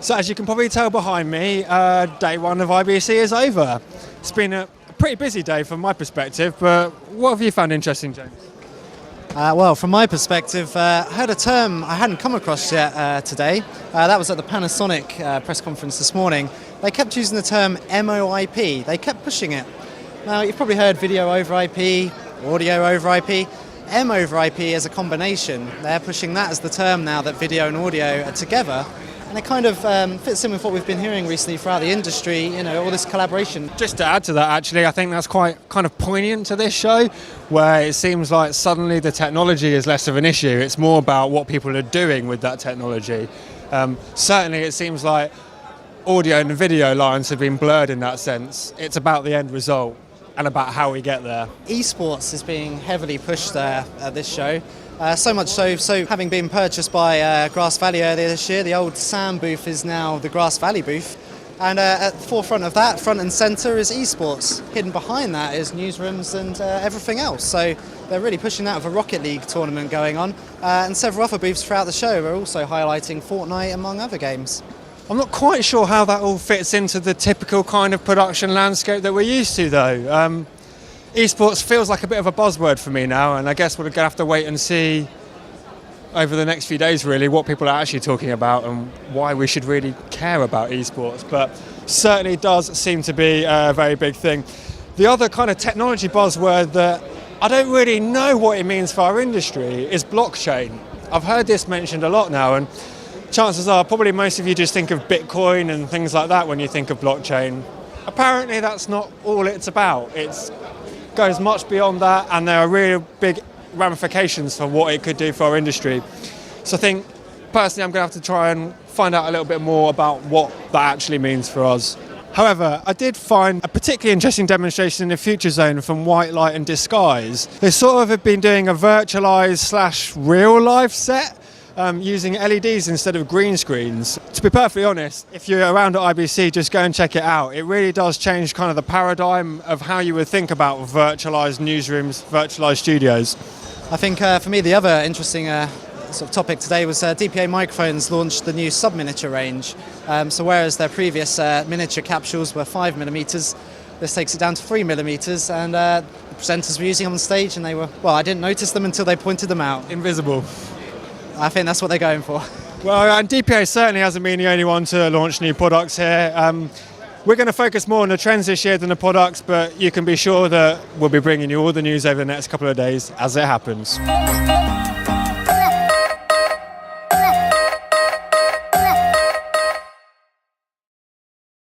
So as you can probably tell behind me, day one of IBC is over. It's been a pretty busy day from my perspective, but what have you found interesting, James? Well, from my perspective, I heard a term I hadn't come across yet today. That was at the Panasonic press conference this morning. They kept using the term MOIP. They kept pushing it. Now, you've probably heard video over IP, audio over IP. M over IP is a combination. They're pushing that as the term now that video and audio are together. And it kind of fits in with what we've been hearing recently throughout the industry, you know, all this collaboration. Just to add to that, actually, I think that's quite kind of poignant to this show, where it seems like suddenly the technology is less of an issue. It's more about what people are doing with that technology. Certainly, it seems like audio and video lines have been blurred in that sense. It's about the end result and about how we get there. Esports is being heavily pushed at this show. So much so having been purchased by Grass Valley earlier this year, the old Sam booth is now the Grass Valley booth. And at the forefront of that, front and centre, is esports. Hidden behind that is newsrooms and everything else. So they're really pushing that with a Rocket League tournament going on. And several other booths throughout the show are also highlighting Fortnite among other games. I'm not quite sure how that all fits into the typical kind of production landscape that we're used to, though. Esports feels like a bit of a buzzword for me now, and I guess we're going to have to wait and see over the next few days, really, what people are actually talking about and why we should really care about esports. But certainly does seem to be a very big thing. The other kind of technology buzzword that I don't really know what it means for our industry is blockchain. I've heard this mentioned a lot now, and chances are probably most of you just think of Bitcoin and things like that when you think of blockchain. Apparently that's not all it's about. It goes much beyond that, and there are really big ramifications for what it could do for our industry. So I think personally I'm going to have to try and find out a little bit more about what that actually means for us. However, I did find a particularly interesting demonstration in the Future Zone from White Light and Disguise. They sort of have been doing a virtualised / real life set using LEDs instead of green screens. To be perfectly honest, if you're around at IBC, just go and check it out. It really does change kind of the paradigm of how you would think about virtualised newsrooms, virtualised studios. I think for me the other interesting sort of topic today was DPA Microphones launched the new sub-miniature range. So whereas their previous miniature capsules were 5mm, this takes it down to 3mm, and the presenters were using them on stage, and they were, well, I didn't notice them until they pointed them out. Invisible. I think that's what they're going for. Well, and DPA certainly hasn't been the only one to launch new products here. We're going to focus more on the trends this year than the products, but you can be sure that we'll be bringing you all the news over the next couple of days as it happens.